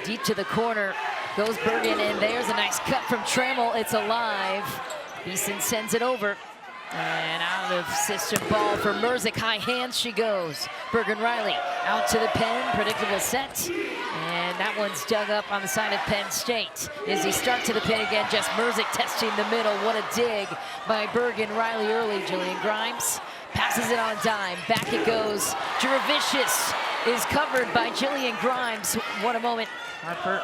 Deep to the corner goes Bergen, and there's a nice cut from Trammell. It's alive. Beeson sends it over. And out of system ball for Merzick. High hands she goes. Bergen Riley out to the Penn. Predictable set. And that one's dug up on the side of Penn State. Izzy Stark to the pin again. Just Merzick testing the middle. What a dig by Bergen Riley early. Jillian Grimes passes it on a dime. Back it goes. Jurevicius is covered by Jillian Grimes. What a moment. Harper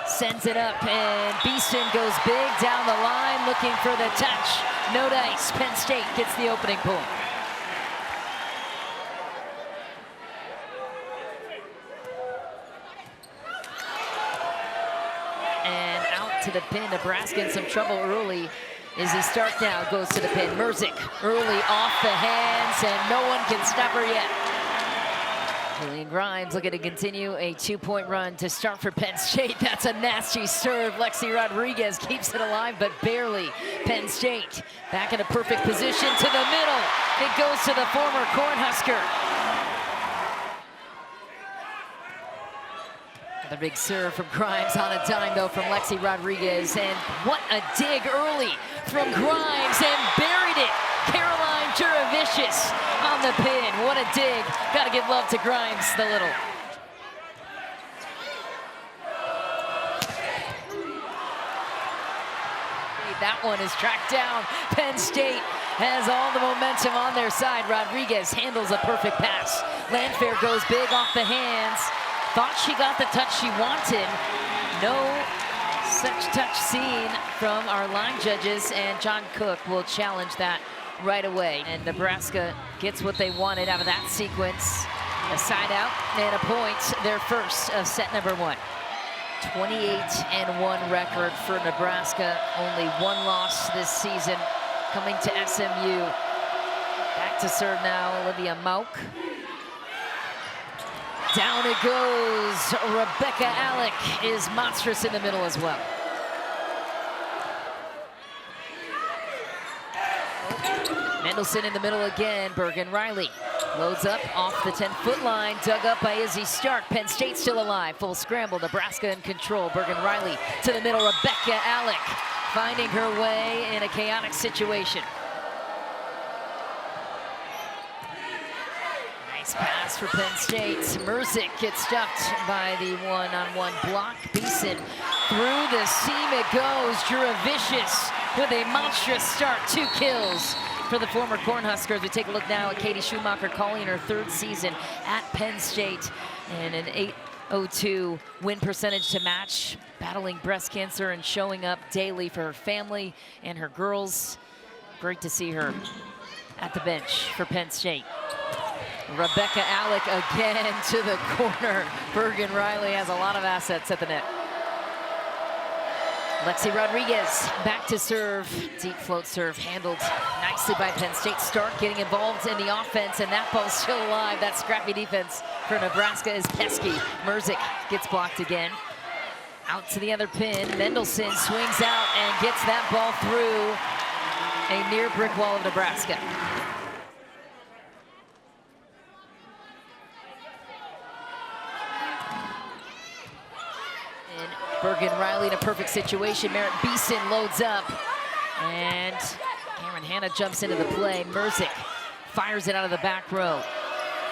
sends it up, and Beeson goes big down the line, looking for the touch. No dice. Penn State gets the opening point. And out to the pin. Nebraska in some trouble early. Izzy Stark now goes to the pin. Merzick early off the hands, and no one can stop her yet. Jillian Grimes looking to continue a 2-point run to start for Penn State. That's a nasty serve. Lexi Rodriguez keeps it alive, but barely. Penn State back in a perfect position to the middle. It goes to the former Cornhusker. Another big serve from Grimes on a dime, though, from Lexi Rodriguez. And what a dig early from Grimes, and buried it. Caroline Jurevicius on the pin. What a dig. Gotta give love to Grimes, the little. That one is tracked down. Penn State has all the momentum on their side. Rodriguez handles a perfect pass. Landfair goes big off the hands. Thought she got the touch she wanted. No such touch seen from our line judges, and John Cook will challenge that right away. And Nebraska gets what they wanted out of that sequence. A side out and a point, their first of set number one. 28-1 record for Nebraska. Only one loss this season coming to SMU. Back to serve now, Olivia Mauk. Down it goes. Rebecca Alec is monstrous in the middle as well. Mendelson in the middle again. Bergen Riley loads up off the 10-foot line, dug up by Izzy Stark. Penn State still alive. Full scramble. Nebraska in control. Bergen Riley to the middle. Rebecca Alec finding her way in a chaotic situation. Nice pass for Penn State. Merzick gets stuffed by the one-on-one block. Beeson through the seam it goes. Jurevicius with a monstrous start. 2 kills for the former Cornhuskers. We take a look now at Katie Schumacher calling her 3rd season at Penn State, and an 802 win percentage to match, battling breast cancer and showing up daily for her family and her girls. Great to see her at the bench for Penn State. Rebecca Alec again to the corner. Bergen Riley has a lot of assets at the net. Lexi Rodriguez back to serve. Deep float serve handled nicely by Penn State. Stark getting involved in the offense, and that ball's still alive. That scrappy defense for Nebraska is pesky. Merzick gets blocked again. Out to the other pin. Mendelson swings out and gets that ball through a near brick wall of Nebraska. Bergen Riley in a perfect situation. Merritt Beeson loads up, and Cameron Hanna jumps into the play. Merzick fires it out of the back row.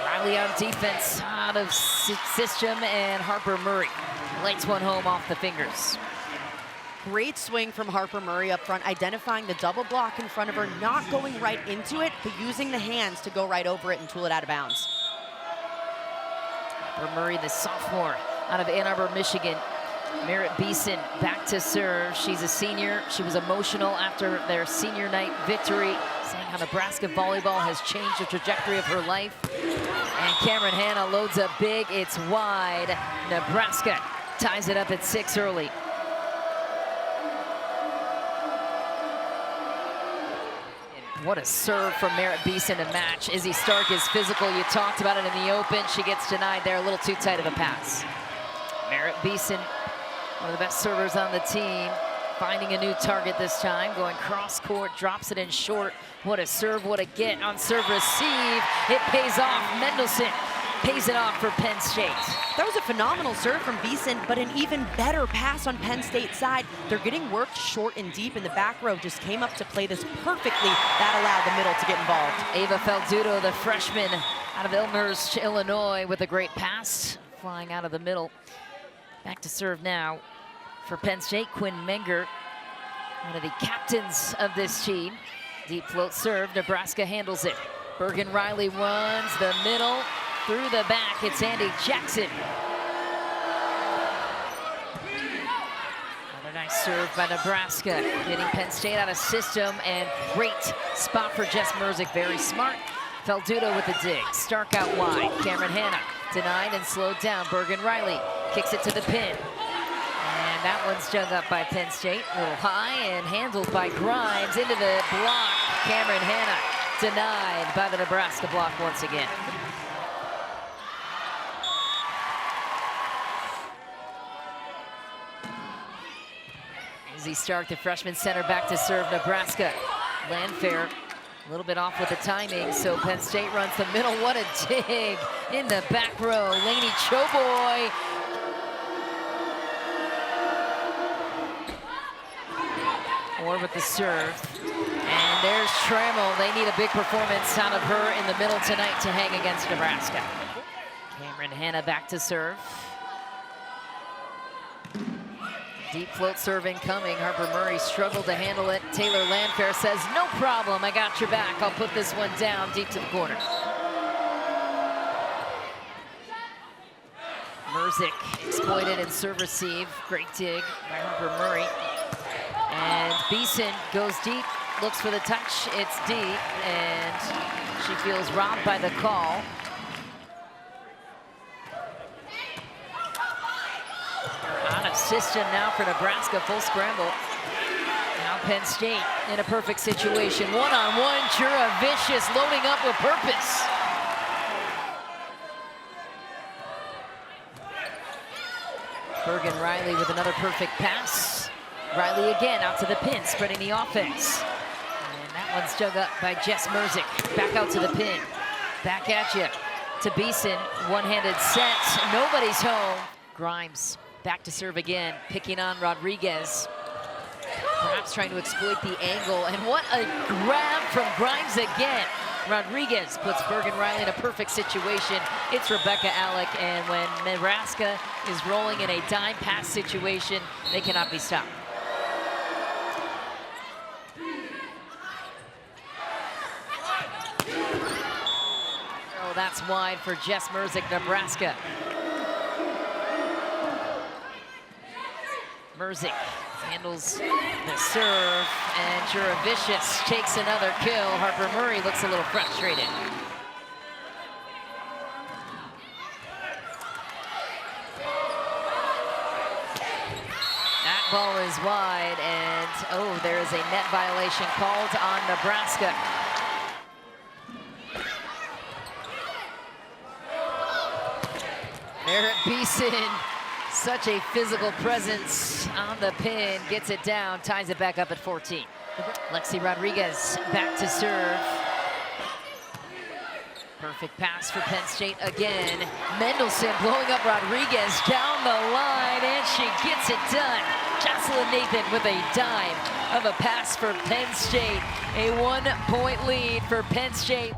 Riley on defense, out of system, and Harper Murray lights one home off the fingers. Great swing from Harper Murray up front, identifying the double block in front of her, not going right into it, but using the hands to go right over it and tool it out of bounds. Harper Murray, the sophomore out of Ann Arbor, Michigan. Merritt Beeson back to serve. She's a senior. She was emotional after their senior night victory, saying how Nebraska volleyball has changed the trajectory of her life. And Cameron Hanna loads up big. It's wide. Nebraska ties it up at 6 early. And what a serve from Merritt Beeson to match. Izzy Stark is physical. You talked about it in the open. She gets denied there. A little too tight of a pass. Merritt Beeson, one of the best servers on the team, finding a new target this time, going cross court, drops it in short. What a serve, what a get on serve receive. It pays off. Mendelson pays it off for Penn State. That was a phenomenal serve from Beeson, but an even better pass on Penn State's side. They're getting worked short and deep, and the back row just came up to play this perfectly. That allowed the middle to get involved. Ava Faldudo, the freshman out of Elmhurst, Illinois, with a great pass, flying out of the middle. Back to serve now for Penn State, Quinn Menger, one of the captains of this team. Deep float serve, Nebraska handles it. Bergen Riley runs the middle, through the back, it's Andy Jackson. Another nice serve by Nebraska, getting Penn State out of system, and great spot for Jess Merzick, very smart. Faldudo with the dig, Stark out wide, Cameron Hanna denied and slowed down. Bergen Riley kicks it to the pin. And that one's dug up by Penn State, a little high, and handled by Grimes into the block. Cameron Hanna denied by the Nebraska block once again. Izzy Stark, the freshman center, back to serve Nebraska. Landfair a little bit off with the timing, so Penn State runs the middle. What a dig in the back row. Lainey Choboy. Or with the serve. And there's Trammell. They need a big performance out of her in the middle tonight to hang against Nebraska. Cameron Hanna back to serve. Deep float serve incoming. Harper Murray struggled to handle it. Taylor Landfair says, no problem, I got your back. I'll put this one down deep to the corner. Merzick exploited and serve receive. Great dig by Harper Murray. And Beeson goes deep, looks for the touch. It's deep, and she feels robbed by the call. Out of system now for Nebraska, full scramble. Now Penn State in a perfect situation. One-on-one, Jurevicius loading up with purpose. Bergen Riley with another perfect pass. Riley again out to the pin, spreading the offense. And that one's dug up by Jess Merzick. Back out to the pin. Back at you to Beeson. One-handed set. Nobody's home. Grimes back to serve again, picking on Rodriguez. Perhaps trying to exploit the angle. And what a grab from Grimes again. Rodriguez puts Bergen Riley in a perfect situation. It's Rebecca Alec, and when Nebraska is rolling in a dime pass situation, they cannot be stopped. Oh, that's wide for Jess Merzick, Nebraska. Merzick handles the serve, and Jurevicius takes another kill. Harper Murray looks a little frustrated. That ball is wide, and oh, there is a net violation called on Nebraska. Merritt Beeson, such a physical presence on the pin, gets it down, ties it back up at 14. Lexi Rodriguez back to serve. Perfect pass for Penn State again. Mendelson blowing up Rodriguez down the line, and she gets it done. Jocelyn Nathan with a dime of a pass for Penn State. A 1-point lead for Penn State.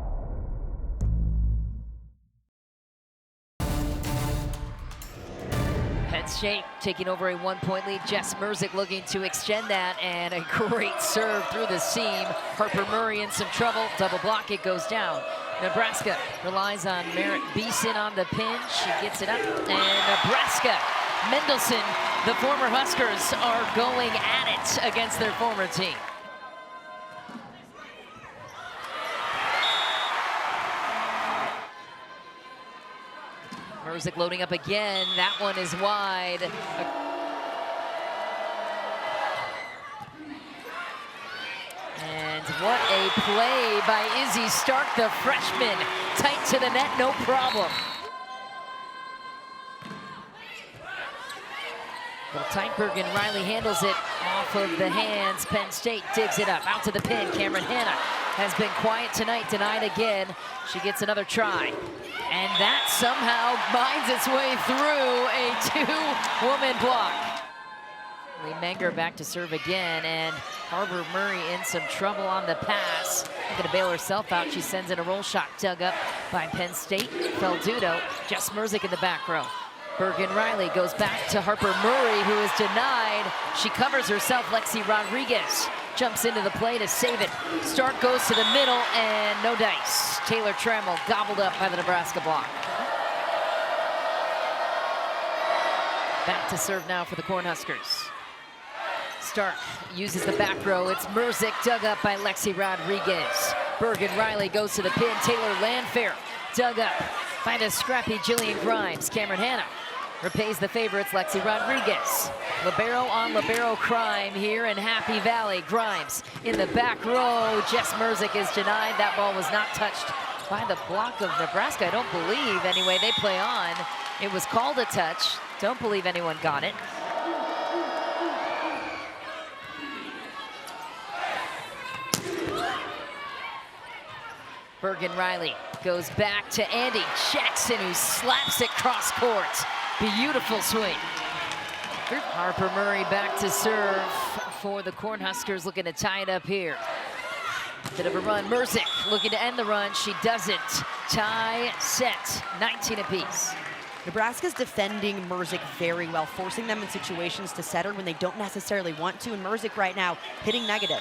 Penn State taking over a 1-point lead. Jess Merzick looking to extend that, and a great serve through the seam. Harper Murray in some trouble. Double block, it goes down. Nebraska relies on Merritt Beeson on the pin. She gets it up, and Nebraska, Mendelson, the former Huskers, are going at it against their former team. Merzick loading up again. That one is wide. And what a play by Izzy Stark, the freshman. Tight to the net, no problem. Well, Bergen Riley handles it off of the hands. Penn State digs it up, out to the pin. Cameron Hanna has been quiet tonight, denied again. She gets another try. And that somehow finds its way through a two-woman block. Lee Menger back to serve again, and Harper Murray in some trouble on the pass. Gonna bail herself out. She sends in a roll shot dug up by Penn State. Feldudo, Jess Merzick in the back row. Bergen Riley goes back to Harper Murray, who is denied. She covers herself. Lexi Rodriguez jumps into the play to save it. Stark goes to the middle, and no dice. Taylor Trammell gobbled up by the Nebraska block. Back to serve now for the Cornhuskers. Stark uses the back row. It's Merzick dug up by Lexi Rodriguez. Bergen Riley goes to the pin. Taylor Landfair dug up by the scrappy Jillian Grimes. Cameron Hanna repays the favorites, Lexi Rodriguez. Libero on libero crime here in Happy Valley. Grimes in the back row. Jess Merzick is denied. That ball was not touched by the block of Nebraska. I don't believe, anyway, they play on. It was called a touch. Don't believe anyone got it. Bergen Riley goes back to Andy Jackson, who slaps it cross court. Beautiful swing. Harper Murray back to serve for the Cornhuskers, looking to tie it up here. Bit of a run. Merzick looking to end the run. She doesn't. Tie, set, 19 apiece. Nebraska's defending Merzick very well, forcing them in situations to set her when they don't necessarily want to, and Merzick right now hitting negative.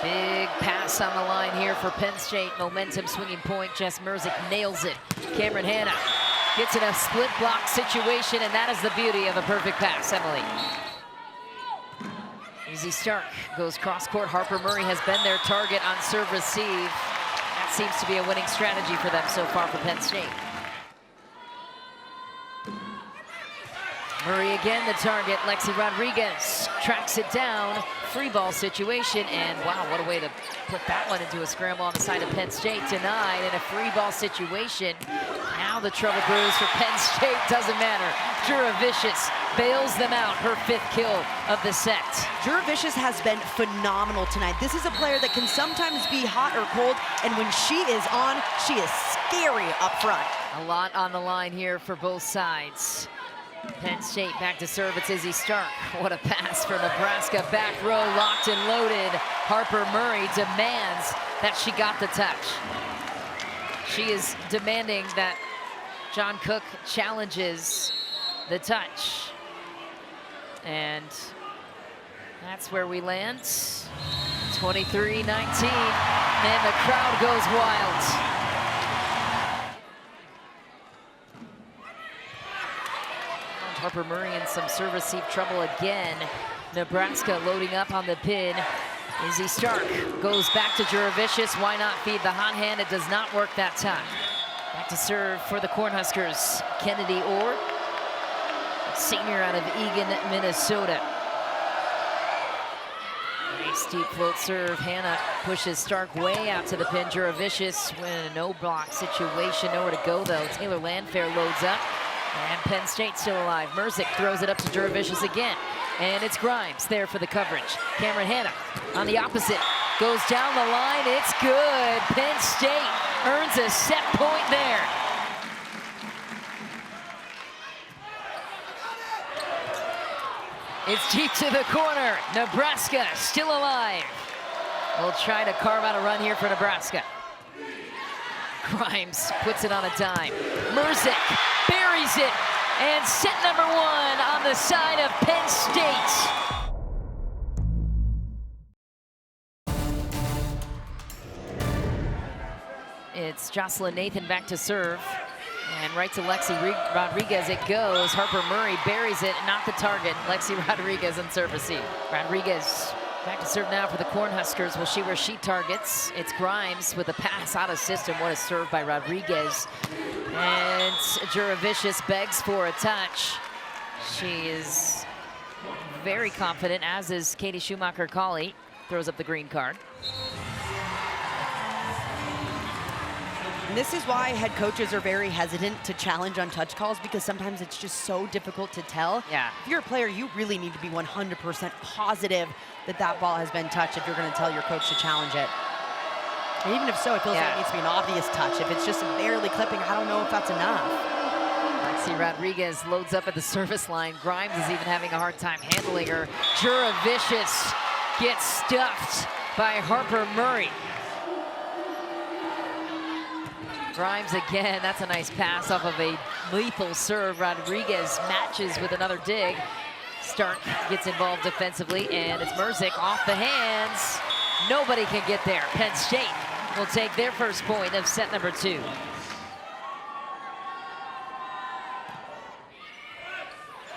Big pass on the line here for Penn State. Momentum swinging point. Jess Merzick nails it. Cameron Hanna gets in a split block situation, and that is the beauty of a perfect pass, Emily. Easy Stark goes cross court. Harper Murray has been their target on serve receive. That seems to be a winning strategy for them so far for Penn State. Murray again the target. Lexi Rodriguez tracks it down. Free ball situation, and wow, what a way to put that one into a scramble on the side of Penn State. Denied in a free ball situation. Now the trouble brews for Penn State. Doesn't matter. Jurevicius bails them out. Her 5th kill of the set. Jurevicius has been phenomenal tonight. This is a player that can sometimes be hot or cold, and when she is on, she is scary up front. A lot on the line here for both sides. Penn State back to serve. It's Izzy Stark. What a pass for Nebraska. Back row locked and loaded. Harper Murray demands that she got the touch. She is demanding that John Cook challenges the touch. And that's where we land. 23-19, and the crowd goes wild. Harper Murray in some serve receive trouble again. Nebraska loading up on the pin. Izzy Stark goes back to Jurevicius. Why not feed the hot hand? It does not work that time. Back to serve for the Cornhuskers, Kennedy Orr, senior out of Eagan, Minnesota. Nice deep float serve. Hanna pushes Stark way out to the pin. Jurevicius in a no block situation. Nowhere to go though. Taylor Landfair loads up. And Penn State still alive. Merzick throws it up to Jurevicius again. And it's Grimes there for the coverage. Cameron Hanna on the opposite. Goes down the line. It's good. Penn State earns a set point there. It's deep to the corner. Nebraska still alive. We'll try to carve out a run here for Nebraska. Grimes puts it on a dime. Merzick buries it, and set number 1 on the side of Penn State. It's Jocelyn Nathan back to serve, and right to Lexi Rodriguez it goes. Harper Murray buries it, not the target. Lexi Rodriguez on serve receive. Rodriguez back to serve now for the Cornhuskers. We'll see where she targets. It's Grimes with a pass out of system. What a serve by Rodriguez. And Jurevicius begs for a touch. She is very confident, as is Katie Schumacher-Cawley. Throws up the green card. And this is why head coaches are very hesitant to challenge on touch calls, because sometimes it's just so difficult to tell. Yeah. If you're a player, you really need to be 100% positive that that ball has been touched if you're going to tell your coach to challenge it. Even if so, it feels like it needs to be an obvious touch. If it's just barely clipping, I don't know if that's enough. Lexi Rodriguez loads up at the service line. Grimes is even having a hard time handling her. Jurevicius gets stuffed by Harper Murray. Grimes again, that's a nice pass off of a lethal serve. Rodriguez matches with another dig. Stark gets involved defensively, and it's Merzik off the hands. Nobody can get there. Penn State will take their first point of set number 2.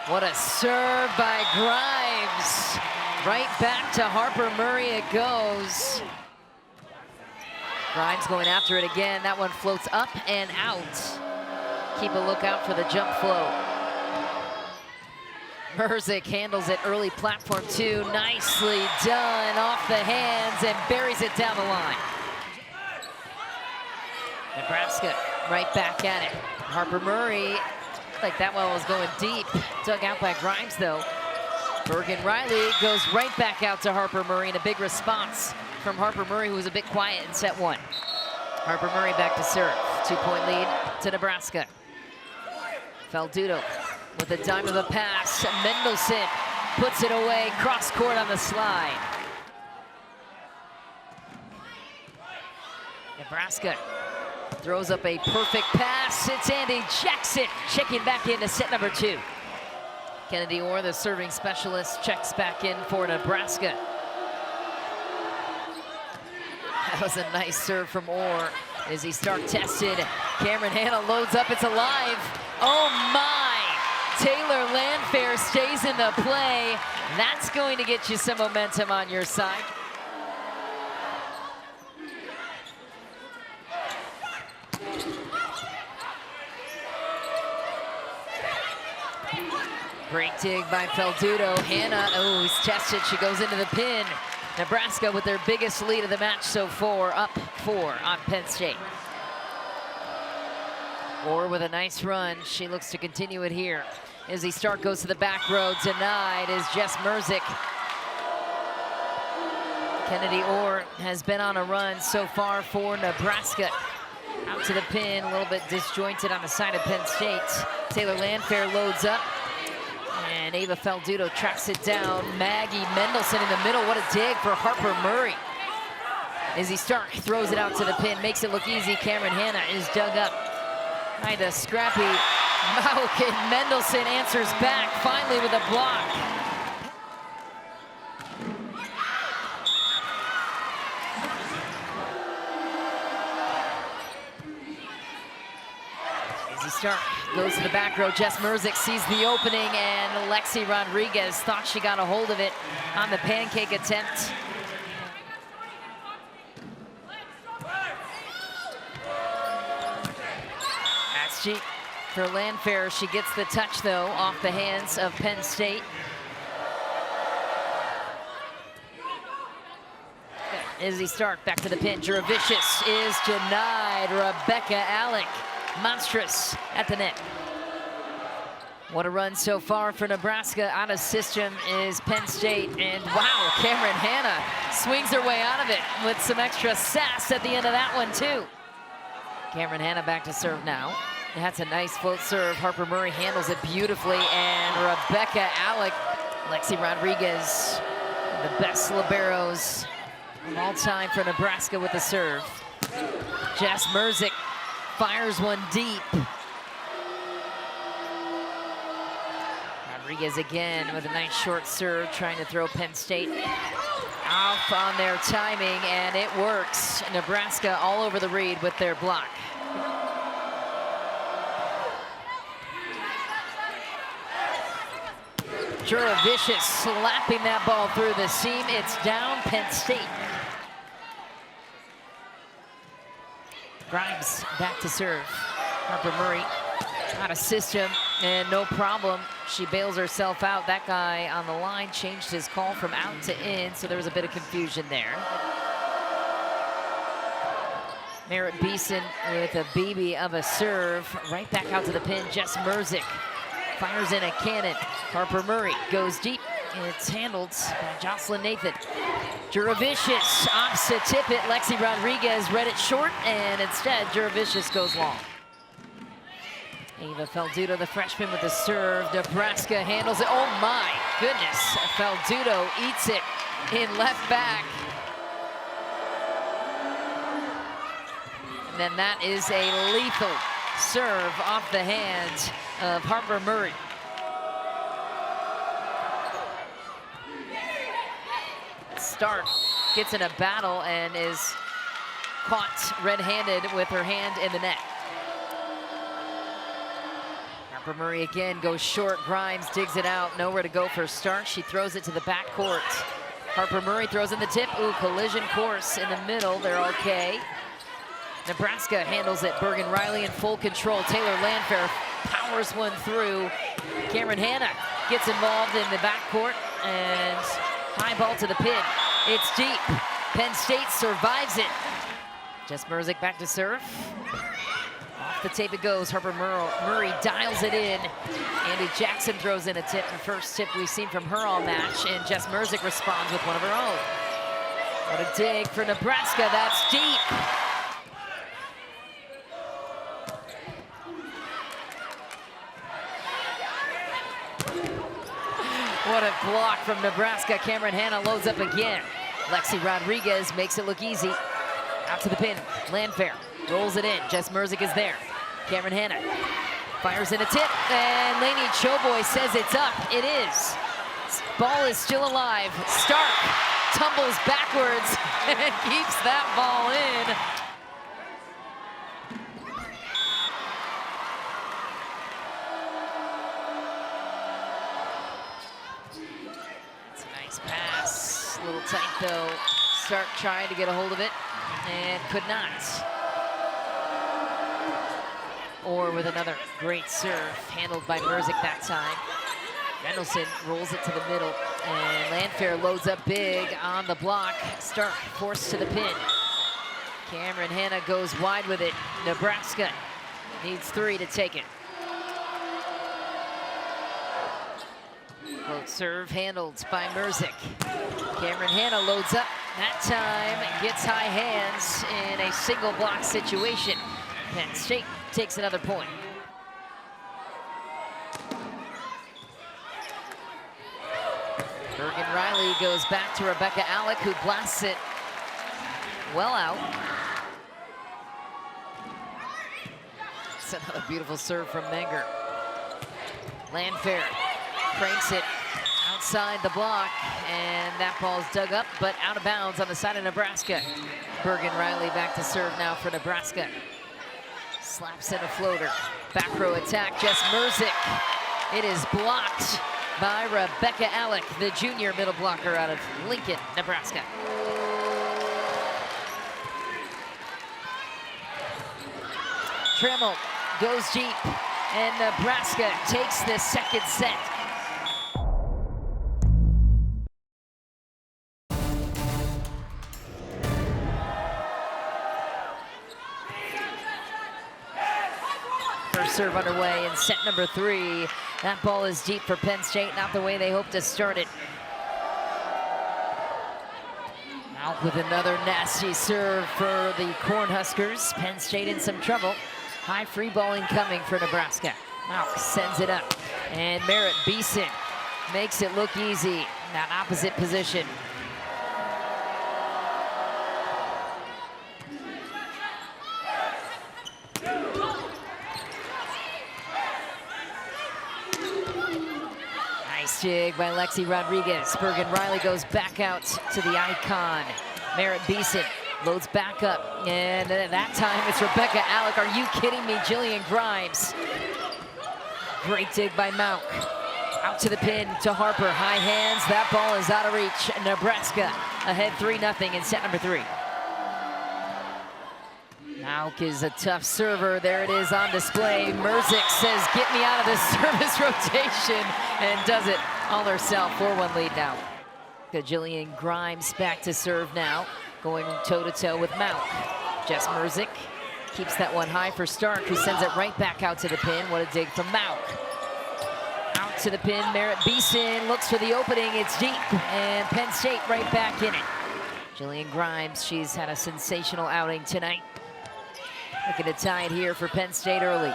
What a serve by Grimes. Right back to Harper Murray it goes. Grimes going after it again. That one floats up and out. Keep a lookout for the jump float. Merzik handles it early platform 2. Nicely done off the hands and buries it down the line. Nebraska right back at it. Harper Murray, like that one was going deep. Dug out by Grimes though. Bergen Riley goes right back out to Harper Murray, and a big response from Harper Murray, who was a bit quiet in set 1. Harper Murray back to serve. 2-point lead to Nebraska. Faldudo with a dime of a pass. Mendelson puts it away, cross court on the slide. Nebraska throws up a perfect pass. It's Andy Jackson checking back into set number 2. Kennedy Orr, the serving specialist, checks back in for Nebraska. That was a nice serve from Orr. Izzy Stark tested. Cameron Hanna loads up, it's alive. Oh my! Taylor Landfair stays in the play. That's going to get you some momentum on your side. Great dig by Faldudo. Hanna, oh, he's tested. She goes into the pin. Nebraska with their biggest lead of the match so far, up 4 on Penn State. Orr with a nice run. She looks to continue it here. Izzy Stark goes to the back row. Denied is Jess Merzik. Kennedy Orr has been on a run so far for Nebraska. Out to the pin, a little bit disjointed on the side of Penn State. Taylor Landfair loads up. And Ava Faldudo tracks it down. Maggie Mendelson in the middle. What a dig for Harper Murray. Izzy Stark throws it out to the pin, makes it look easy. Cameron Hanna is dug up by the scrappy Malkin. Mendelson answers back, finally with a block. Izzy Stark goes to the back row. Jess Merzik sees the opening, and Lexi Rodriguez thought she got a hold of it on the pancake attempt. That's cheap for Landfair. She gets the touch, though, off the hands of Penn State. Izzy Stark back to the pin. Jurevicius is denied. Rebecca Alec, monstrous at the net. What a run so far for Nebraska. Out of system is Penn State. And wow, Cameron Hanna swings her way out of it with some extra sass at the end of that one too. Cameron Hanna back to serve now. That's a nice float serve. Harper Murray handles it beautifully. And Rebecca Alec, Lexi Rodriguez, the best liberos of all time for Nebraska with the serve. Jess Merzik fires one deep. Rodriguez again with a nice short serve, trying to throw Penn State off on their timing, and it works. Nebraska all over the read with their block. Jurevicius slapping that ball through the seam. It's down, Penn State. Grimes back to serve. Harper Murray out of system, and no problem. She bails herself out. That guy on the line changed his call from out to in, so there was a bit of confusion there. Merritt Beeson with a BB of a serve. Right back out to the pin. Jess Merzik fires in a cannon. Harper Murray goes deep It's handled by Jocelyn Nathan. Jurevicius opts to tip it. Lexi Rodriguez read it short, and instead Jurevicius goes long. Ava Faldudo, the freshman, with the serve. Nebraska handles it. Oh my goodness. Faldudo eats it in left back. And then that is a lethal serve off the hands of Harper Murray. Stark gets in a battle and is caught red-handed with her hand in the net. Harper Murray again goes short. Grimes digs it out. Nowhere to go for Stark. She throws it to the back court. Harper Murray throws in the tip. Ooh, collision course in the middle. They're okay. Nebraska handles it. Bergen Riley in full control. Taylor Landfair powers one through. Cameron Hanna gets involved in the backcourt and high ball to the pin. It's deep. Penn State survives it. Jess Merzick back to serve. Off the tape it goes. Harper Murray dials it in. Andy Jackson throws in a tip. The first tip we've seen from her all match, and Jess Merzick responds with one of her own. What a dig for Nebraska. That's deep. What a block from Nebraska. Cameron Hanna loads up again. Lexi Rodriguez makes it look easy. Out to the pin. Landfair rolls it in. Jess Merzick is there. Cameron Hanna fires in a tip, and Lainey Choboy says it's up. It is. Ball is still alive. Stark tumbles backwards and keeps that ball in. Pass, a little tight though. Stark trying to get a hold of it and could not. Or with another great serve, handled by Merzick that time. Mendelson rolls it to the middle, and Landfair loads up big on the block. Stark forced to the pin. Cameron Hanna goes wide with it. Nebraska needs 3 to take it. Float serve handled by Merzick. Cameron Hanna loads up. That time gets high hands in a single block situation. Penn State takes another point. Bergen Riley goes back to Rebecca Alec, who blasts it well out. It's another beautiful serve from Menger. Landfair cranks it outside the block, and that ball's dug up, but out of bounds on the side of Nebraska. Bergen Riley back to serve now for Nebraska. Slaps in a floater. Back row attack, Jess Merzick. It is blocked by Rebecca Alec, the junior middle blocker out of Lincoln, Nebraska. Trammell goes deep, and Nebraska takes the second set. First serve underway in set number 3. That ball is deep for Penn State, not the way they hope to start it. Out with another nasty serve for the Cornhuskers. Penn State in some trouble. High free balling coming for Nebraska. Malk sends it up, and Merritt Beeson makes it look easy in that opposite position. Nice jig by Lexi Rodriguez. Bergen Riley goes back out to the icon. Merritt Beeson loads back up, and that time it's Rebecca Alec. Are you kidding me? Jillian Grimes. Great dig by Mauk. Out to the pin to Harper. High hands. That ball is out of reach. Nebraska ahead 3-0 in set number 3. Mauk is a tough server. There it is on display. Merzick says, get me out of this service rotation, and does it all herself. 4-1 lead now. Jillian Grimes back to serve now, going toe-to-toe with Mauk. Jess Merzick keeps that one high for Stark, who sends it right back out to the pin. What a dig from Mauk. Out to the pin. Merritt Beeson looks for the opening. It's deep, and Penn State right back in it. Jillian Grimes, she's had a sensational outing tonight. Looking to tie it here for Penn State early.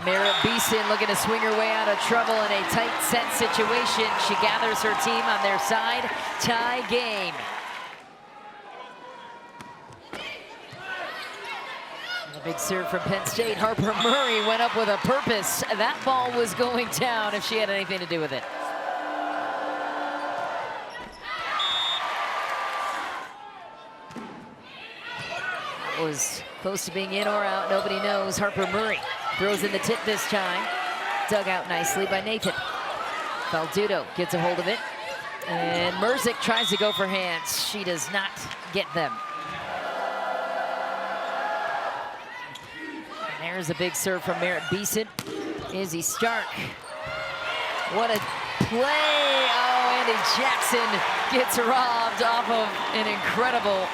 Merritt Beeson looking to swing her way out of trouble in a tight set situation. She gathers her team on their side. Tie game. And a big serve from Penn State. Harper Murray went up with a purpose. That ball was going down if she had anything to do with it. That was close to being in or out. Nobody knows. Harper Murray throws in the tip this time. Dug out nicely by Nathan. Faldudo gets a hold of it. And Merzick tries to go for hands. She does not get them. And there's a big serve from Merritt Beeson. Izzy Stark. What a play. Oh, Andy Jackson gets robbed off of an incredible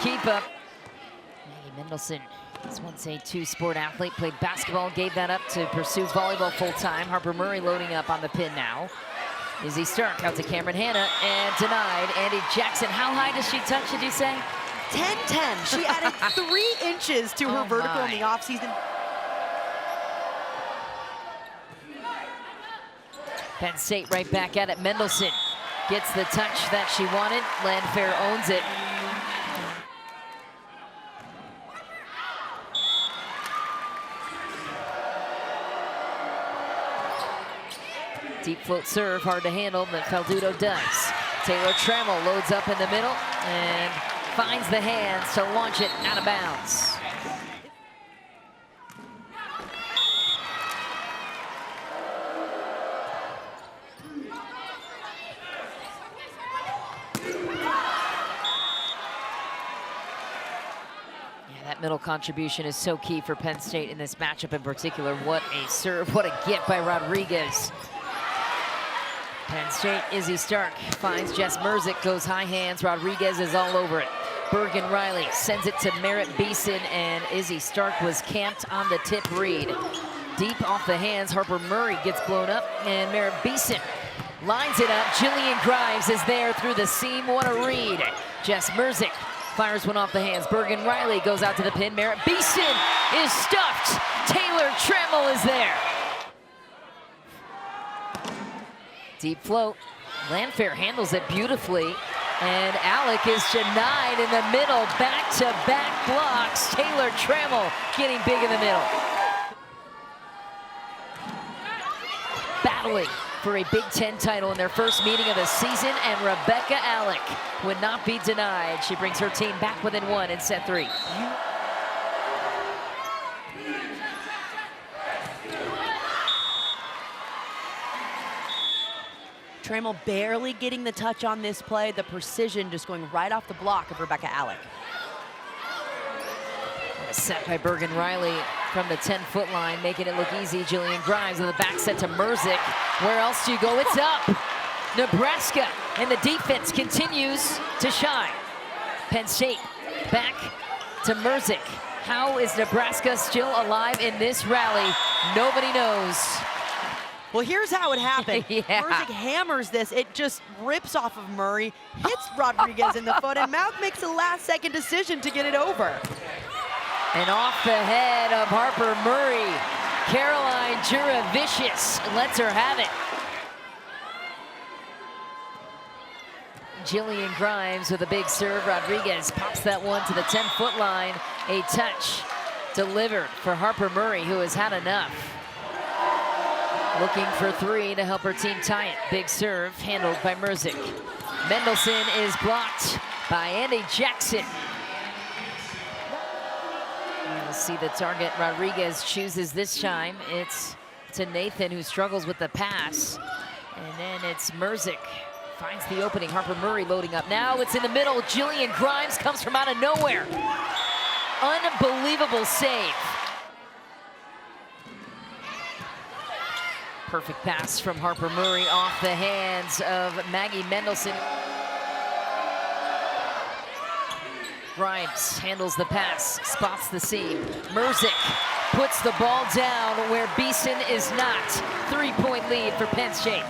keep up. Maggie Mendelson is once a two-sport athlete, played basketball, gave that up to pursue volleyball full-time. Harper Murray loading up on the pin now. Izzy Stark out to Cameron Hanna and denied. Andy Jackson, how high does she touch, did you say? 10-10. She added 3 inches to her vertical in the offseason. Penn State right back at it. Mendelson gets the touch that she wanted. Landfair owns it. Deep float serve, hard to handle, but Faldudo does. Taylor Trammell loads up in the middle and finds the hands to launch it out of bounds. That middle contribution is so key for Penn State in this matchup in particular. What a serve, what a get by Rodriguez. Penn State, Izzy Stark finds Jess Merzick, goes high hands. Rodriguez is all over it. Bergen Riley sends it to Merritt Beeson, and Izzy Stark was camped on the tip read. Deep off the hands, Harper Murray gets blown up, and Merritt Beeson lines it up. Jillian Grimes is there through the seam. What a read. Jess Merzick fires one off the hands. Bergen Riley goes out to the pin. Merritt Beeson is stuffed. Taylor Trammell is there. Deep float. Landfair handles it beautifully. And Alec is denied in the middle. Back-to-back blocks. Taylor Trammell getting big in the middle. Battling for a Big Ten title in their first meeting of the season, and Rebecca Alec would not be denied. She brings her team back within 1 in set 3. Trammell barely getting the touch on this play. The precision just going right off the block of Rebecca Alec. Set by Bergen Riley from the 10-foot line, making it look easy. Jillian Grimes on the back set to Merzick. Where else do you go? It's up. Nebraska, and the defense continues to shine. Penn State back to Merzick. How is Nebraska still alive in this rally? Nobody knows. Well, here's how it happened. Yeah. Merzick hammers this. It just rips off of Murray, hits Rodriguez in the foot, and Mouth makes a last-second decision to get it over. And off the head of Harper Murray, Caroline Jurevicius lets her have it. Jillian Grimes with a big serve. Rodriguez pops that one to the 10-foot line. A touch delivered for Harper Murray, who has had enough. Looking for 3 to help her team tie it. Big serve handled by Merzick. Mendelson is blocked by Andy Jackson. We'll see the target Rodriguez chooses this time. It's to Nathan, who struggles with the pass. And then it's Merzick. Finds the opening. Harper Murray loading up. Now it's in the middle. Jillian Grimes comes from out of nowhere. Unbelievable save. Perfect pass from Harper Murray off the hands of Maggie Mendelson. Grimes handles the pass, spots the seam. Merzick puts the ball down where Beeson is not. 3-point lead for Penn State.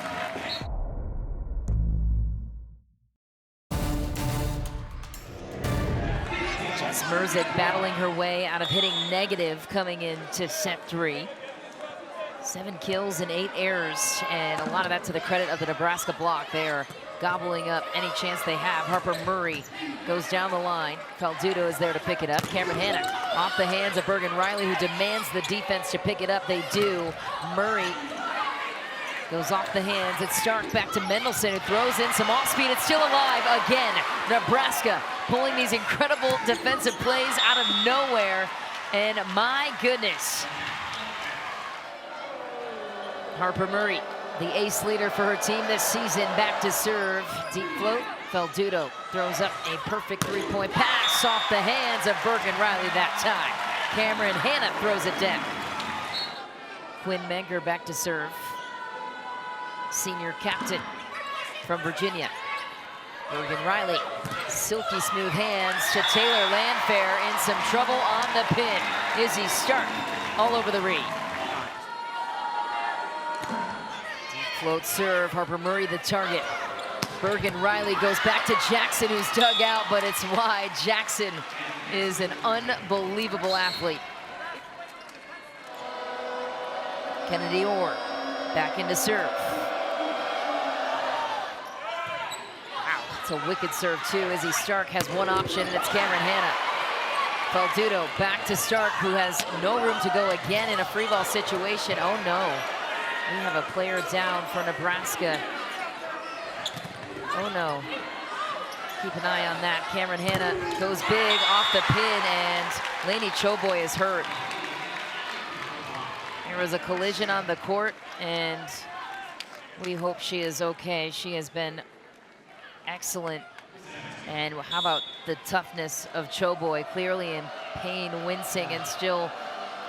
Jess Merzick battling her way out of hitting negative coming into set 3. 7 kills and 8 errors, and a lot of that to the credit of the Nebraska block. They are gobbling up any chance they have. Harper Murray goes down the line. Faldudo is there to pick it up. Cameron Hanna off the hands of Bergen Riley, who demands the defense to pick it up. They do. Murray goes off the hands. It's Stark back to Mendelson, who throws in some off speed. It's still alive again. Nebraska pulling these incredible defensive plays out of nowhere, and my goodness. Harper Murray, the ace leader for her team this season, back to serve. Deep float, Faldudo throws up a perfect 3-point pass off the hands of Bergen Riley that time. Cameron Hanna throws it down. Quinn Menger back to serve. Senior captain from Virginia. Bergen Riley, silky smooth hands to Taylor Landfair, in some trouble on the pin. Izzy Stark all over the read. Float serve, Harper Murray the target. Bergen Riley goes back to Jackson, who's dug out, but it's wide. Jackson is an unbelievable athlete. Kennedy Orr back into serve. Wow, it's a wicked serve too. Izzy Stark has one option, and it's Cameron Hanna. Faldudo back to Stark, who has no room to go again in a free ball situation. Oh no. We have a player down for Nebraska. Oh no. Keep an eye on that. Cameron Hanna goes big off the pin, and Lainey Choboy is hurt. There was a collision on the court, and we hope she is okay. She has been excellent. And how about the toughness of Choboy, clearly in pain, wincing, and still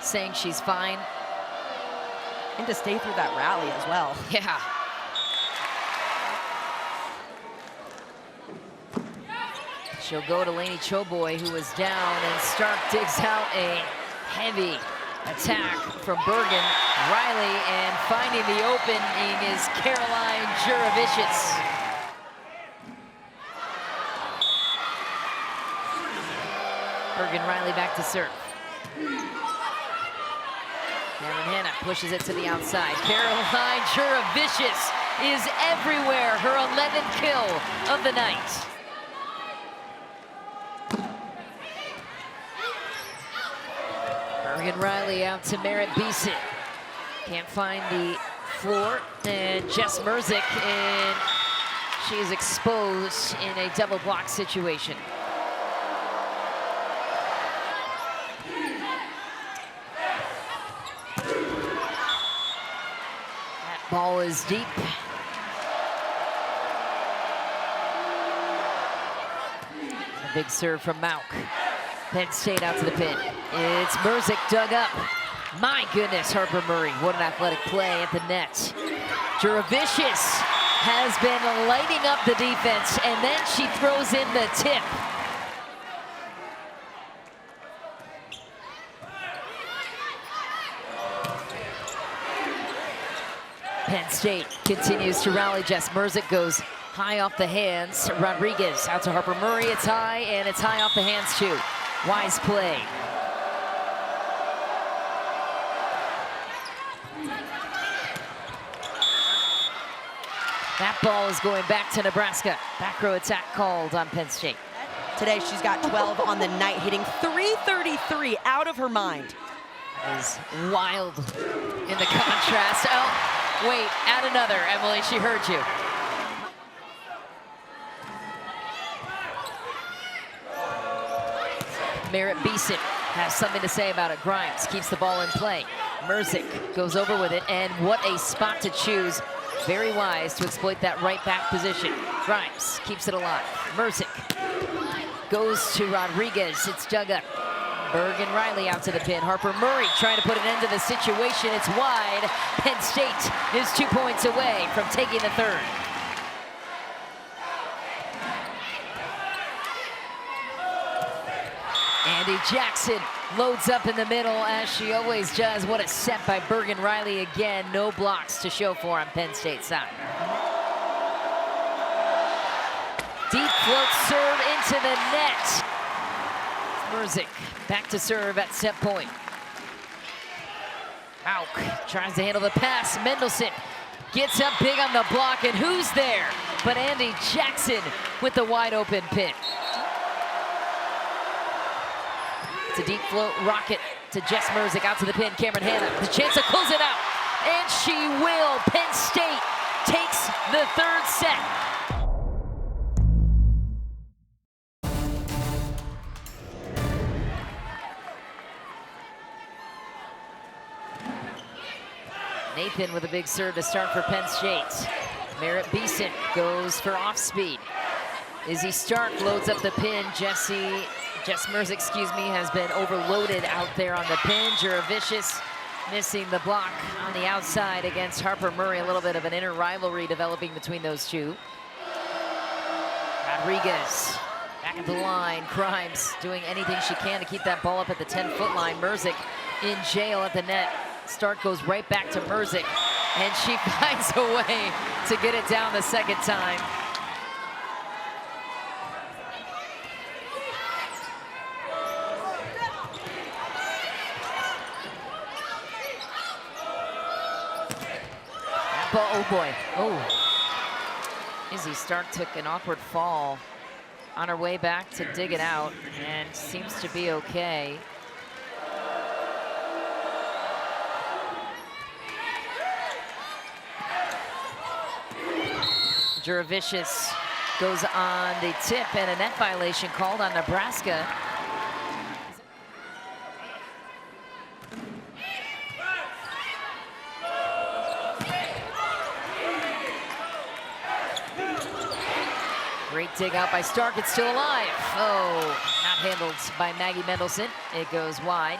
saying she's fine. And to stay through that rally as well. Yeah. She'll go to Lainey Choboy, who was down, and Stark digs out a heavy attack from Bergen Riley, and finding the opening is Caroline Jurevicius. Bergen Riley back to serve. Cameron Hanna pushes it to the outside. Caroline Jurevicius is everywhere. Her 11th kill of the night. Bergen Riley out to Merritt Beeson. Can't find the floor. And Jess Merzick, and she is exposed in a double block situation. Ball is deep. A big serve from Mauk. Penn State out to the pin. It's Merzick dug up. My goodness, Harper Murray, what an athletic play at the net. Jurevicius has been lighting up the defense, and then she throws in the tip. Penn State continues to rally. Jess Merzick goes high off the hands. Rodriguez out to Harper Murray. It's high, and it's high off the hands too. Wise play. That ball is going back to Nebraska. Back row attack called on Penn State. Today she's got 12 on the night, hitting .333 out of her mind. That is wild in the contrast. Oh. Wait, add another, Emily, she heard you. Merritt Beeson has something to say about it. Grimes keeps the ball in play. Merzick goes over with it, and what a spot to choose. Very wise to exploit that right back position. Grimes keeps it alive. Merzick goes to Rodriguez. It's dug up. Bergen Riley out to the pin. Harper Murray trying to put an end to the situation. It's wide. Penn State is 2 points away from taking the third. Andy Jackson loads up in the middle as she always does. What a set by Bergen Riley again. No blocks to show for on Penn State side. Deep float serve into the net. Merzik back to serve at set point. Hauk tries to handle the pass. Mendelson gets up big on the block, and who's there but Andy Jackson with the wide open pin. It's a deep float rocket to Jess Merzik, out to the pin. Cameron Hanna, the chance to close it out, and she will. Penn State takes the third set. Nathan with a big serve to start for Penn State. Merritt Beeson goes for off speed. Izzy Stark loads up the pin. Jess Merzik, has been overloaded out there on the pin. Jurevicius missing the block on the outside against Harper Murray. A little bit of an inner rivalry developing between those two. Rodriguez back at the line. Grimes doing anything she can to keep that ball up at the 10-foot line. Merzik in jail at the net. Stark goes right back to Merzik, and she finds a way to get it down the second time. Oh boy, oh. Izzy Stark took an awkward fall on her way back to dig it out, and seems to be okay. Jurevicius goes on the tip, and a net violation called on Nebraska. Great dig out by Stark, it's still alive. Oh, not handled by Maggie Mendelson. It goes wide.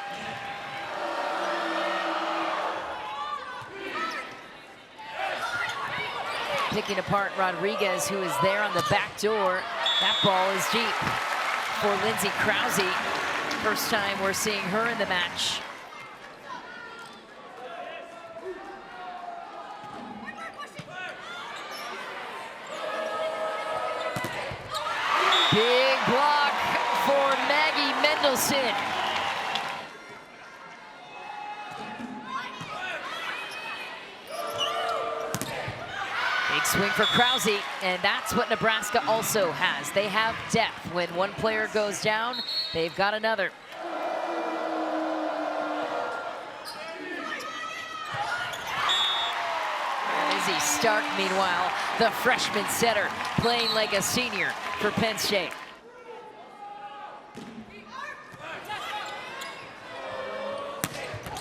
Picking apart Rodriguez, who is there on the back door. That ball is deep for Lindsay Krause. First time we're seeing her in the match. Big block for Maggie Mendelson. Big swing for Krause, and that's what Nebraska also has. They have depth. When one player goes down, they've got another. Izzy Stark, meanwhile, the freshman setter, playing like a senior for Penn State.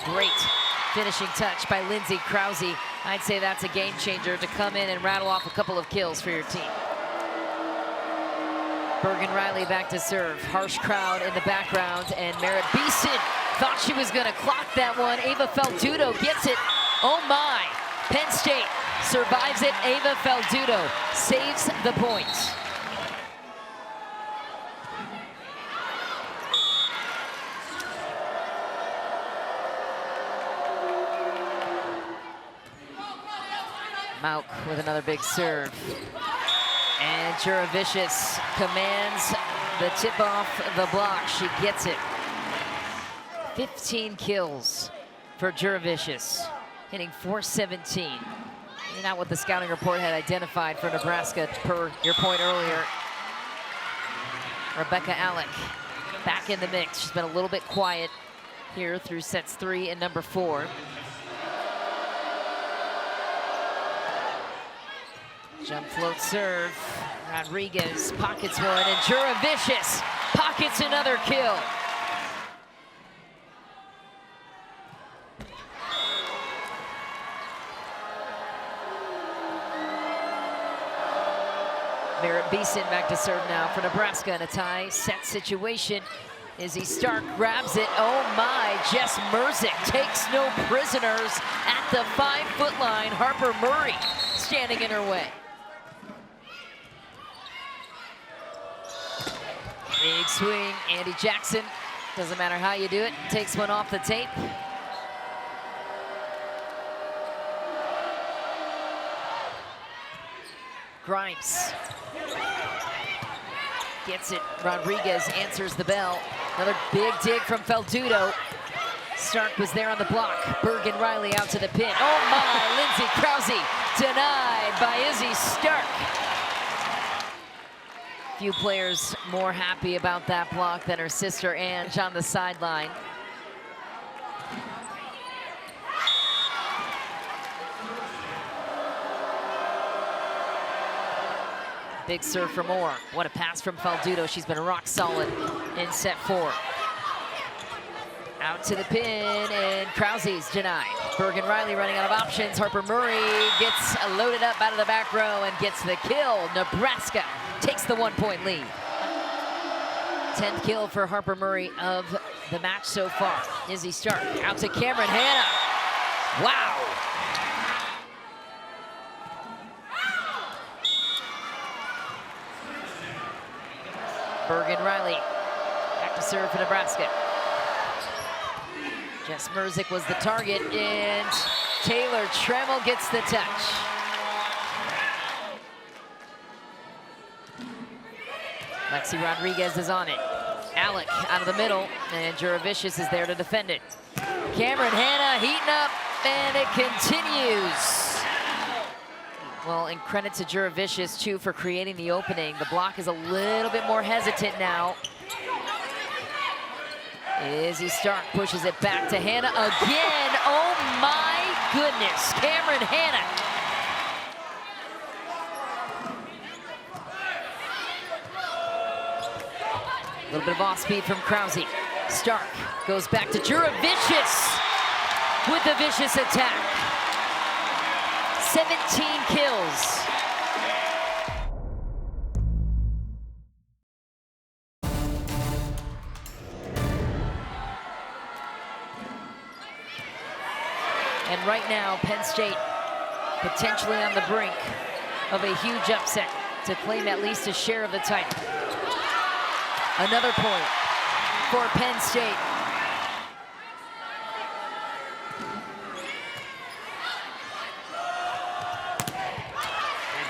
Great finishing touch by Lindsay Krause. I'd say that's a game changer to come in and rattle off a couple of kills for your team. Bergen Riley back to serve. Harsh crowd in the background, and Merritt Beeson thought she was gonna clock that one. Ava Faldudo gets it. Oh my, Penn State survives it. Ava Faldudo saves the point. Mauk with another big serve. And Jurevicius commands the tip off the block. She gets it. 15 kills for Jurevicius, hitting .417. Not what the scouting report had identified for Nebraska, per your point earlier. Rebecca Alec back in the mix. She's been a little bit quiet here through sets 3 and number 4. Jump float serve. Rodriguez pockets one, and Jurevicius pockets another kill. Merritt Beeson back to serve now for Nebraska in a tie set situation. Izzy Stark grabs it. Oh my, Jess Merzik takes no prisoners at the 5-foot line. Harper Murray standing in her way. Big swing, Andy Jackson Doesn't matter how you do it, takes one off the tape. Grimes gets it. Rodriguez answers the bell. Another big dig from Faldudo. Stark was there on the block. Bergen Riley out to the pin. Oh my, Lindsay Krause denied by Izzy Stark. Few players more happy about that block than her sister Ange on the sideline. Big serve for Moore. What a pass from Faldudo. She's been rock solid in set 4. Out to the pin, and Krause's denied. Bergen Riley running out of options. Harper Murray gets loaded up out of the back row and gets the kill. Nebraska takes the 1-point lead. 10th kill for Harper Murray of the match so far. Izzy Stark out to Cameron Hanna. Wow. Bergen Riley back to serve for Nebraska. Jess Merzik was the target, and Taylor Trammell gets the touch. Lexi Rodriguez is on it. Alec out of the middle, and Jurevicius is there to defend it. Cameron Hanna heating up, and it continues. Well, and credit to Jurevicius, too, for creating the opening. The block is a little bit more hesitant now. Izzy Stark pushes it back to Hanna again. Oh my goodness, Cameron Hanna. A little bit of off speed from Krause. Stark goes back to Jurevicius with the vicious attack. 17 kills. And right now, Penn State potentially on the brink of a huge upset to claim at least a share of the title. Another point for Penn State.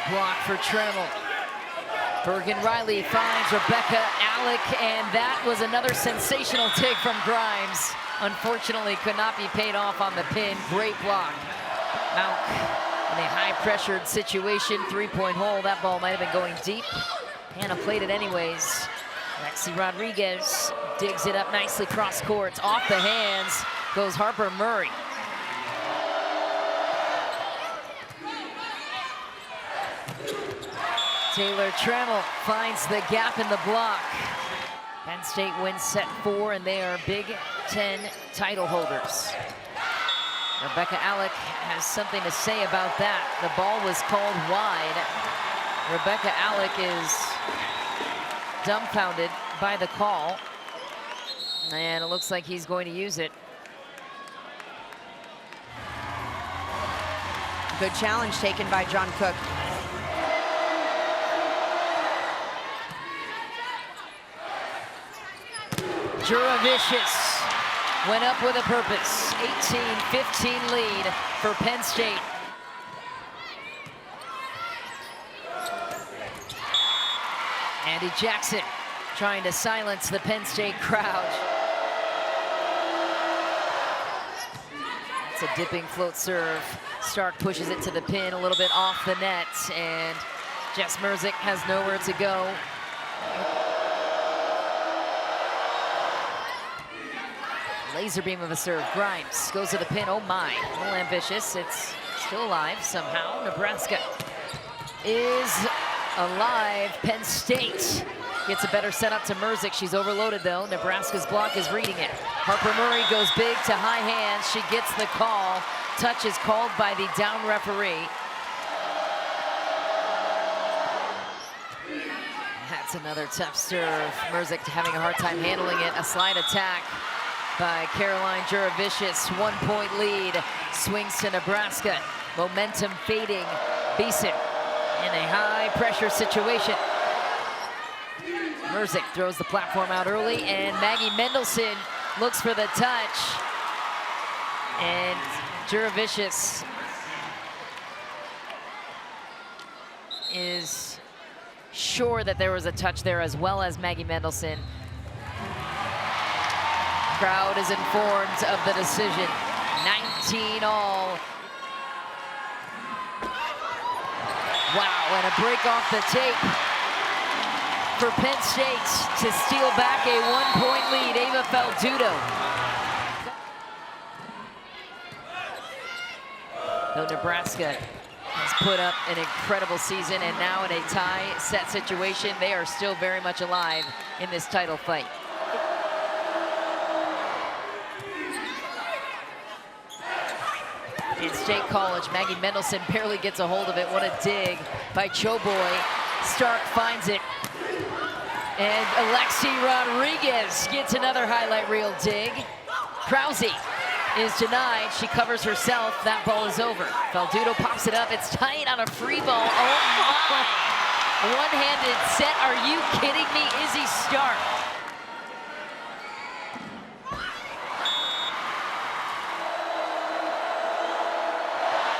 Block for Trammell. Bergen Riley finds Rebecca Alec, and that was another sensational dig from Grimes. Unfortunately, could not be paid off on the pin. Great block. Mount in a high-pressured situation, 3-point hole. That ball might have been going deep. Hanna played it anyways. Lexi Rodriguez digs it up nicely cross court. Off the hands goes Harper Murray. Taylor Trammell finds the gap in the block. Penn State wins set 4, and they are Big Ten title holders. Rebecca Alec has something to say about that. The ball was called wide. Rebecca Alec is dumbfounded by the call, and it looks like he's going to use it. Good challenge taken by John Cook. Jurevicius went up with a purpose. 18-15 lead for Penn State. Andy Jackson trying to silence the Penn State crowd. It's a dipping float serve. Stark pushes it to the pin, a little bit off the net, and Jess Merzik has nowhere to go. Laser beam of a serve. Grimes goes to the pin. Oh my, a little ambitious. It's still alive somehow. Nebraska is alive. Penn State gets a better setup to Merzik. She's overloaded though. Nebraska's block is reading it. Harper Murray goes big to high hands. She gets the call. Touch is called by the down referee. That's another tough serve. Merzik having a hard time handling it. A slide attack by Caroline Jurevicius. 1-point lead swings to Nebraska. Momentum fading. Beeson in a high pressure situation. Merzick throws the platform out early, and Maggie Mendelson looks for the touch. And Jurevicius is sure that there was a touch there, as well as Maggie Mendelson. Crowd is informed of the decision. 19 all. Wow, and a break off the tape for Penn State to steal back a 1-point lead. Ava Faldudo. Though Nebraska has put up an incredible season, and now in a tie set situation, they are still very much alive in this title fight. In State College, Maggie Mendelson barely gets a hold of it. What a dig by Choboy. Stark finds it. And Alexi Rodriguez gets another highlight reel dig. Krause is denied. She covers herself. That ball is over. Faldudo pops it up. It's tight on a free ball. Oh my! One-handed set. Are you kidding me? Izzy Stark.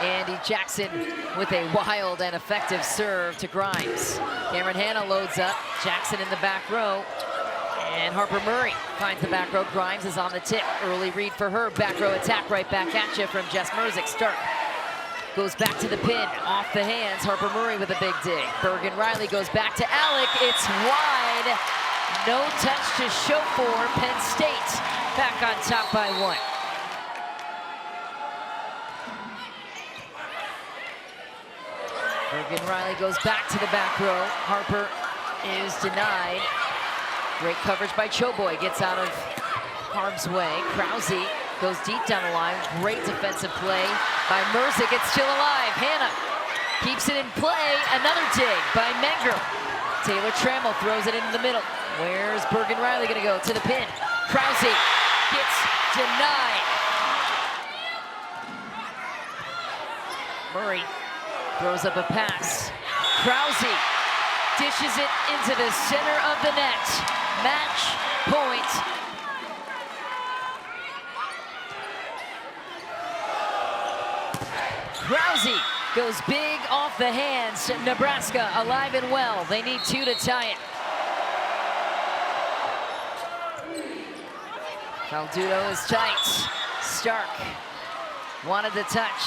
Andy Jackson with a wild and effective serve to Grimes. Cameron Hanna loads up. Jackson in the back row. And Harper Murray finds the back row. Grimes is on the tip. Early read for her. Back row attack right back at you from Jess Merzick. Stark goes back to the pin. Off the hands. Harper Murray with a big dig. Bergen Riley goes back to Alec. It's wide. No touch to show for Penn State. Back on top by 1. Bergen Riley goes back to the back row. Harper is denied. Great coverage by Choboy. Gets out of harm's way. Krause goes deep down the line. Great defensive play by Merzick. It's still alive. Hanna keeps it in play. Another dig by Menger. Taylor Trammell throws it into the middle. Where's Bergen Riley going to go? To the pin. Krause gets denied. Murray throws up a pass. Krause dishes it into the center of the net. Match point. Krause goes big off the hands. Nebraska alive and well. They need 2 to tie it. Faldudo is tight. Stark wanted the touch.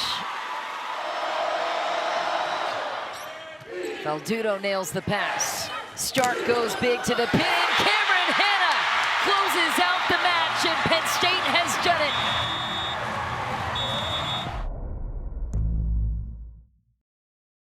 Faldudo nails the pass. Stark goes big to the pin. Cameron Hanna closes out the match, and Penn State has